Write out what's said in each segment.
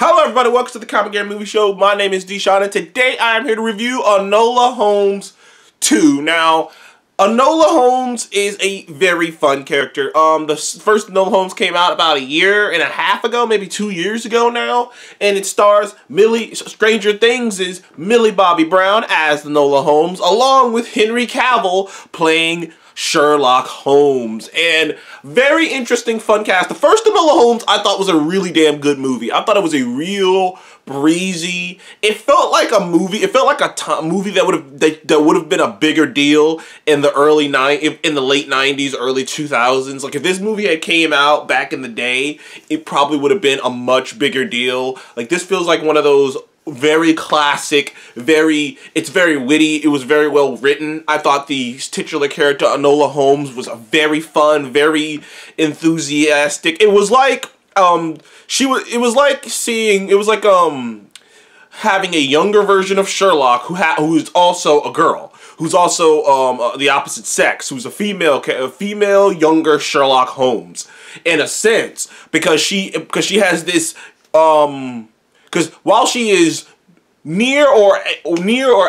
Hello everybody, welcome to the Comic Game Movie Show. My name is Deshaun and today I am here to review Enola Holmes 2. Now, Enola Holmes is a very fun character. The first Enola Holmes came out about a year and a half ago, maybe 2 years ago now. And it stars Stranger Things is Millie Bobby Brown as Enola Holmes, along with Henry Cavill playing Sherlock Holmes. And very interesting, fun cast. The first Enola Holmes I thought was a really damn good movie. I thought it was a real breezy. It felt like a movie. It felt like a movie that would have been a bigger deal in the late 90s, early 2000s. Like if this movie had came out back in the day, it probably would have been a much bigger deal. Like this feels like one of those very classic, it's very witty, it was very well written. I thought the titular character Enola Holmes was very fun, very enthusiastic. It was like having a younger version of Sherlock who's also a girl, who's also the opposite sex, who's a female younger Sherlock Holmes in a sense, because she has this because while she is near or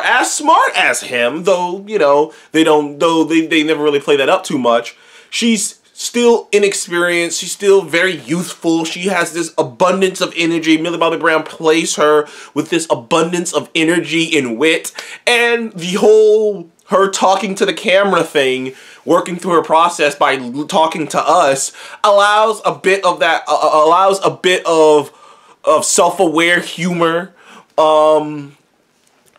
as smart as him, though you know they never really play that up too much, she's still inexperienced. She's still very youthful. She has this abundance of energy. Millie Bobby Brown plays her with this abundance of energy and wit, and the whole her talking to the camera thing, working through her process by talking to us, allows a bit of that. Allows a bit of self-aware humor, and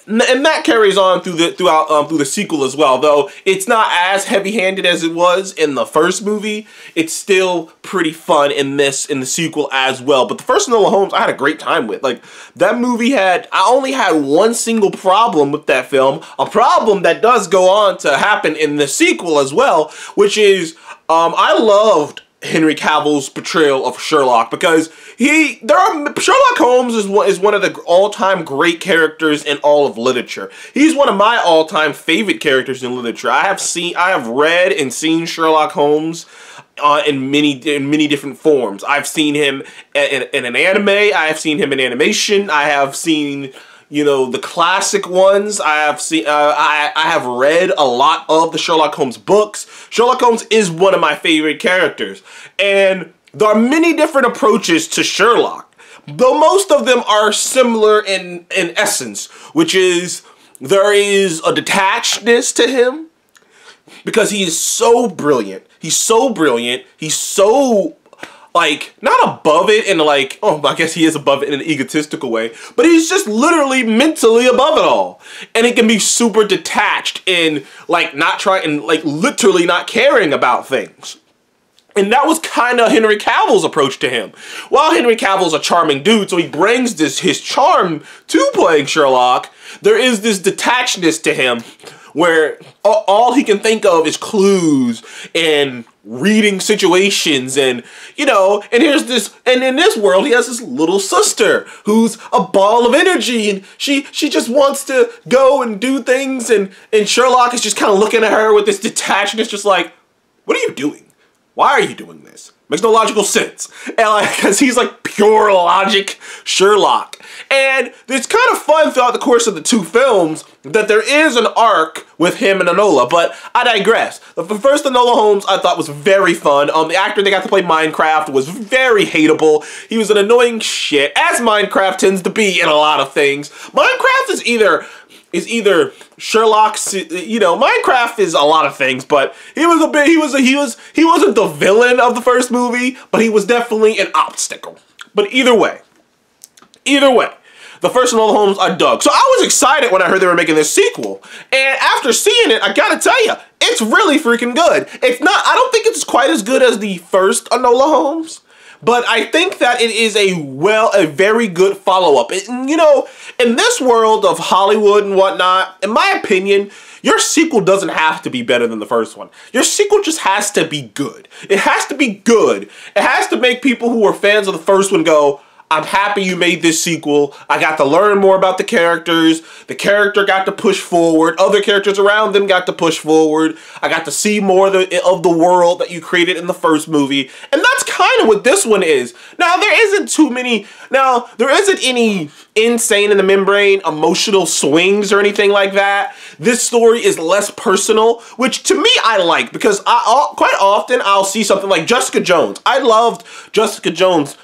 that carries on through the sequel as well. Though it's not as heavy-handed as it was in the first movie, it's still pretty fun in the sequel as well. But the first Enola Holmes, I had a great time with. Like that movie I only had one single problem with that film, a problem that does go on to happen in the sequel as well, which is I loved Henry Cavill's portrayal of Sherlock, because Sherlock Holmes is one of the all-time great characters in all of literature. He's one of my all-time favorite characters in literature. I have read and seen Sherlock Holmes in many different forms. I've seen him in an anime. I have seen him in animation. I have seen, you know, the classic ones. I have read a lot of the Sherlock Holmes books. Sherlock Holmes is one of my favorite characters. And there are many different approaches to Sherlock, though most of them are similar in essence, which is there is a detachedness to him because he is so brilliant. He's so brilliant. He's so, like, not above it in like, oh, I guess he is above it in an egotistical way, but he's just literally mentally above it all. And he can be super detached and like literally not caring about things. And that was kind of Henry Cavill's approach to him. While Henry Cavill's a charming dude, so he brings his charm to playing Sherlock, there is this detachedness to him where all he can think of is clues and reading situations, and you know, and in this world he has this little sister who's a ball of energy, and she just wants to go and do things, and Sherlock is just kind of looking at her with this detachedness, just like, what are you doing? Why are you doing this? Makes no logical sense. And like, because he's like pure logic Sherlock. And it's kind of fun throughout the course of the two films that there is an arc with him and Enola, but I digress. The first Enola Holmes I thought was very fun. The actor they got to play Minecraft was very hateable. He was an annoying shit, as Minecraft tends to be in a lot of things. Minecraft is either Sherlock's, you know, Minecraft is a lot of things, but he wasn't the villain of the first movie, but he was definitely an obstacle. But either way, the first Enola Holmes I dug. So I was excited when I heard they were making this sequel, and after seeing it, I gotta tell you, it's really freaking good. I don't think it's quite as good as the first Enola Holmes, but I think that it is a very good follow-up. You know, in this world of Hollywood and whatnot, in my opinion, your sequel doesn't have to be better than the first one. Your sequel just has to be good. It has to be good. It has to make people who are fans of the first one go, I'm happy you made this sequel. I got to learn more about the characters. The character got to push forward. Other characters around them got to push forward. I got to see more of the world that you created in the first movie. And that's kind of what this one is. Now, there isn't any insane in the membrane emotional swings or anything like that. This story is less personal, which to me I like, because quite often I'll see something like Jessica Jones. I loved Jessica Jones.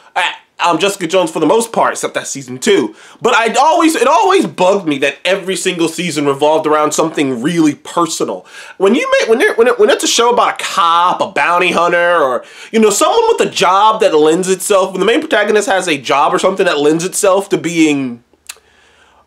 Jessica Jones for the most part, except that season 2. But it always bugged me that every single season revolved around something really personal. When it's a show about a cop, a bounty hunter, or someone with a job that lends itself, when the main protagonist has a job or something that lends itself to being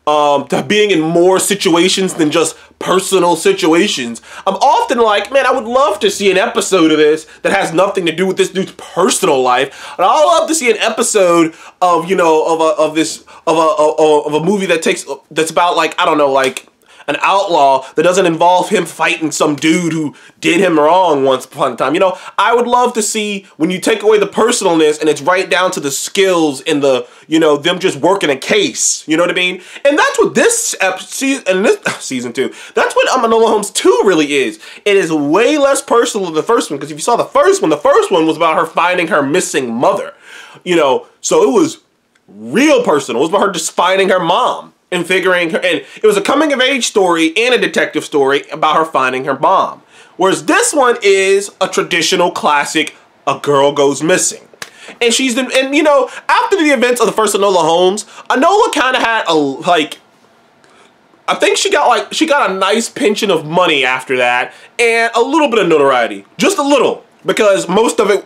in more situations than just personal situations, I'm often like, man, I would love to see an episode of this that has nothing to do with this dude's personal life. And I'd love to see an episode of a movie that's about, like, I don't know, like an outlaw that doesn't involve him fighting some dude who did him wrong once upon a time. I would love to see when you take away the personalness and it's right down to the skills and the, them just working a case. You know what I mean? And that's what this season 2, that's what Enola Holmes 2 really is. It is way less personal than the first one, because if you saw the first one was about her finding her missing mother. So it was real personal. It was about her just finding her mom. And figuring her, and it was a coming of age story and a detective story about her finding her mom. Whereas this one is a traditional classic, a girl goes missing. And after the events of the first Enola Holmes, Enola kind of had I think she got a nice pension of money after that, and a little bit of notoriety. Just a little. Because most of the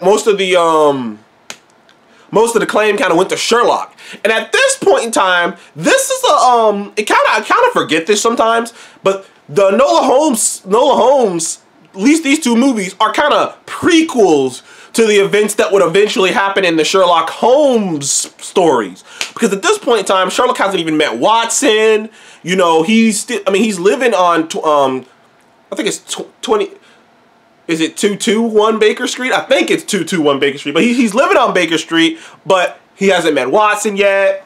claim kind of went to Sherlock. And at this point in time, this is I kind of forget this sometimes, but the Enola Holmes, at least these 2 movies, are kind of prequels to the events that would eventually happen in the Sherlock Holmes stories. Because at this point in time, Sherlock hasn't even met Watson. He's living on, I think it's 20... Is it 221 Baker Street? I think it's 221 Baker Street. But he's living on Baker Street, but he hasn't met Watson yet.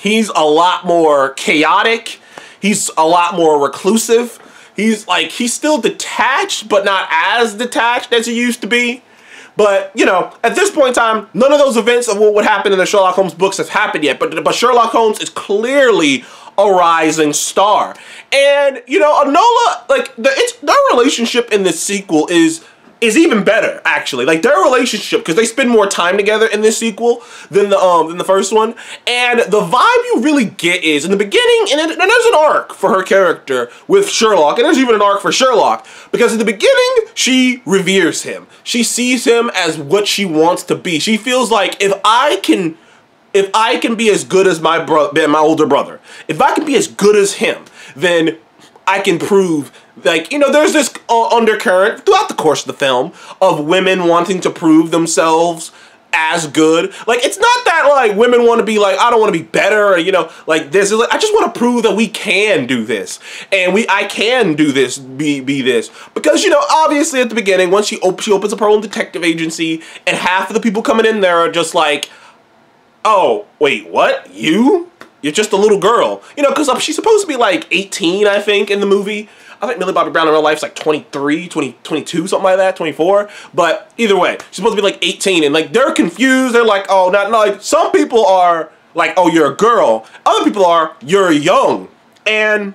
He's a lot more chaotic. He's a lot more reclusive. He's still detached, but not as detached as he used to be. But, at this point in time, none of those events of what would happen in the Sherlock Holmes books have happened yet. But Sherlock Holmes is clearly a rising star. And, Enola, their relationship in this sequel is even better, actually. Their relationship, because they spend more time together in this sequel than the first one. And the vibe you really get is, in the beginning, and there's an arc for her character with Sherlock, and there's even an arc for Sherlock, because in the beginning, she reveres him. She sees him as what she wants to be. She feels like, if I can be as good as my older brother, if I can be as good as him, then I can prove, there's this undercurrent throughout the course of the film of women wanting to prove themselves as good. It's not that, women want to be I don't want to be better, or, this is I just want to prove that we can do this. And I can do this, be this. Because, obviously at the beginning, once she opens up her own detective agency, and half of the people coming in there are just like, oh, wait, what? You're just a little girl. Because she's supposed to be 18, I think, in the movie. I think Millie Bobby Brown in real life is 23, 22, something like that, 24. But either way, she's supposed to be 18. And they're confused. They're like, oh, not some people are like, oh, you're a girl. Other people are, you're young. And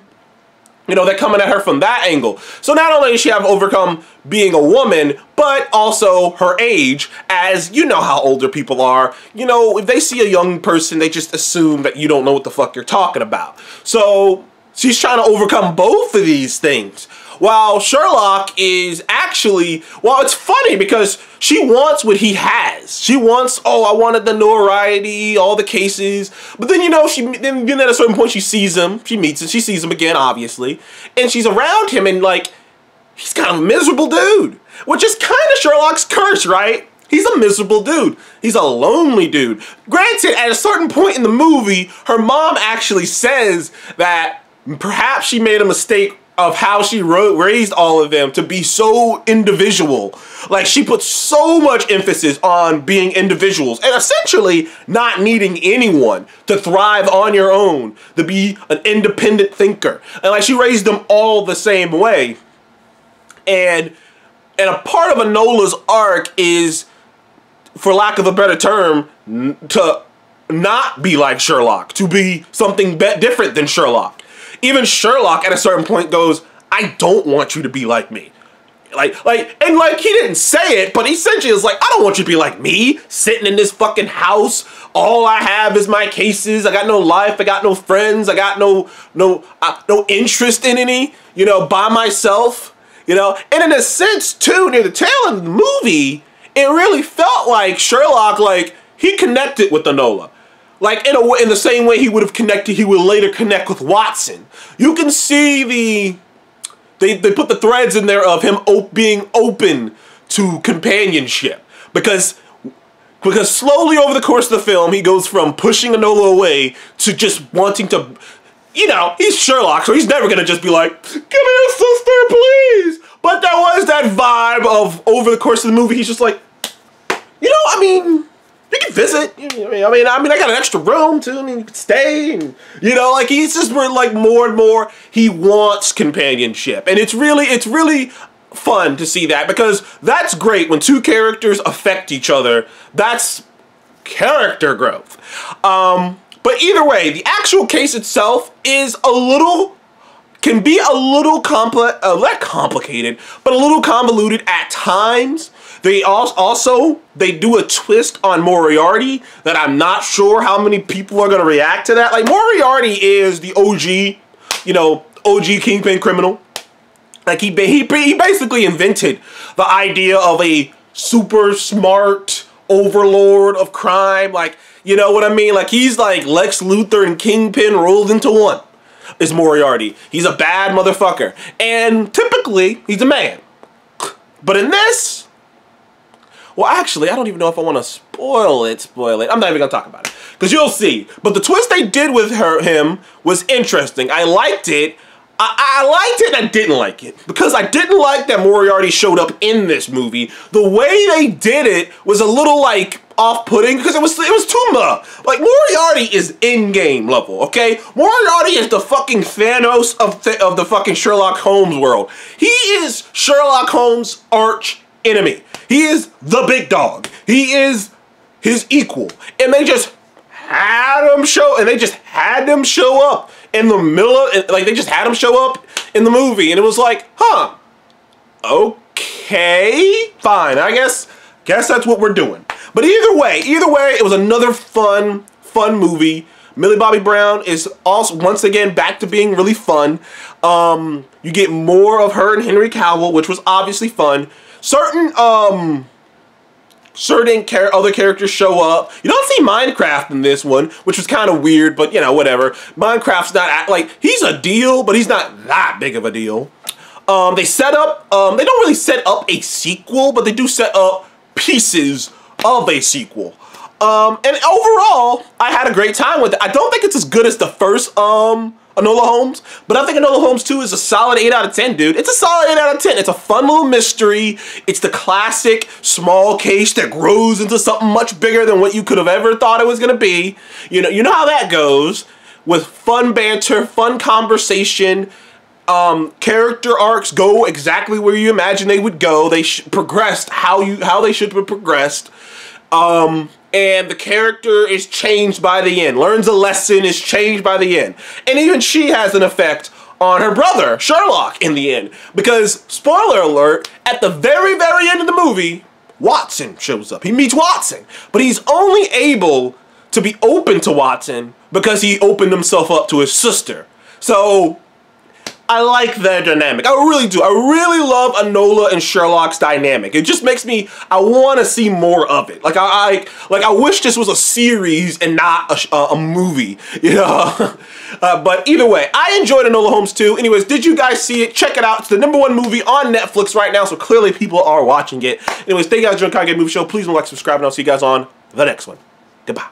they're coming at her from that angle. So not only does she have overcome being a woman, but also her age, as you know how older people are. If they see a young person, they just assume that you don't know what the fuck you're talking about. So she's trying to overcome both of these things. While Sherlock is actually, it's funny because she wants what he has. She wants, I wanted the notoriety, all the cases. But then, then at a certain point she sees him, she meets him, she sees him again, obviously. And she's around him and he's kind of a miserable dude. Which is kind of Sherlock's curse, right? He's a miserable dude. He's a lonely dude. Granted, at a certain point in the movie, her mom actually says that perhaps she made a mistake of how she raised all of them to be so individual. Like, she puts so much emphasis on being individuals and essentially not needing anyone to thrive on your own, to be an independent thinker. And like, she raised them all the same way. And a part of Enola's arc is, for lack of a better term, to not be like Sherlock, to be something different than Sherlock. Even Sherlock at a certain point goes, I don't want you to be like me. And he didn't say it, but essentially it's like, I don't want you to be like me, sitting in this fucking house. All I have is my cases. I got no life. I got no friends. I got no interest in any, you know, by myself, you know. And in a sense, too, near the tail end of the movie, it really felt like Sherlock, like, he connected with Enola. Like, in the same way he would later connect with Watson. You can see they put the threads in there of him being open to companionship. Because slowly over the course of the film, he goes from pushing Enola away to just wanting to, you know, he's Sherlock, so he's never gonna just be like, come here, sister, please. But there was that vibe of, over the course of the movie, he's just like, you know, I mean, you can visit. I mean, I got an extra room too. I mean, you can stay, and you know, like, he's just like more and more. He wants companionship, and it's really fun to see that, because that's great when two characters affect each other. That's character growth. But either way, the actual case itself is can be a little not complicated, but a little convoluted at times. They they do a twist on Moriarty that I'm not sure how many people are going to react to that. Like, Moriarty is the OG, you know, OG kingpin criminal. Like, he basically invented the idea of a super smart overlord of crime. Like, you know what I mean? Like, he's like Lex Luthor and Kingpin rolled into one. Is Moriarty. He's a bad motherfucker. And typically, he's a man. But in this, well, actually, I don't even know if I want to spoil it. I'm not even going to talk about it, because you'll see. But the twist they did with him was interesting. I liked it. I liked it and I didn't like it, because I didn't like that Moriarty showed up in this movie. The way they did it was a little, like, off-putting, because it was too much. Like, Moriarty is in-game level, okay? Moriarty is the fucking Thanos of the fucking Sherlock Holmes world. He is Sherlock Holmes' arch enemy. He is the big dog. He is his equal. And they just had him show up in the middle of, like, they just had him show up in the movie, and it was like, huh, okay, fine, I guess that's what we're doing. But either way, it was another fun movie. Millie Bobby Brown is also, once again, back to being really fun. You get more of her and Henry Cavill, which was obviously fun. Certain other characters show up. You don't see Minecraft in this one, which was kind of weird, but, you know, whatever. Minecraft's not, like, he's a deal, but he's not that big of a deal. They set up, they don't really set up a sequel, but they do set up pieces of a sequel. And overall, I had a great time with it. I don't think it's as good as the first Enola Holmes, but I think Enola Holmes 2 is a solid 8 out of 10, dude. It's a solid 8 out of 10. It's a fun little mystery. It's the classic small case that grows into something much bigger than what you could have ever thought it was going to be. You know how that goes, with fun banter, fun conversation. Character arcs go exactly where you imagine they would go. They progressed how they should have progressed. And the character is changed by the end. Learns a lesson, is changed by the end. And even she has an effect on her brother, Sherlock, in the end. Because, spoiler alert, at the very, very end of the movie, Watson shows up. He meets Watson. But he's only able to be open to Watson because he opened himself up to his sister. So, I like their dynamic. I really do. I really love Enola and Sherlock's dynamic. It just makes me, I want to see more of it. Like I wish this was a series and not a movie, you know? But either way, I enjoyed Enola Holmes 2. Anyways, did you guys see it? Check it out. It's the #1 movie on Netflix right now, so clearly people are watching it. Anyways, thank you guys for joining Kanye Movie Show. Please don't like, subscribe, and I'll see you guys on the next one. Goodbye.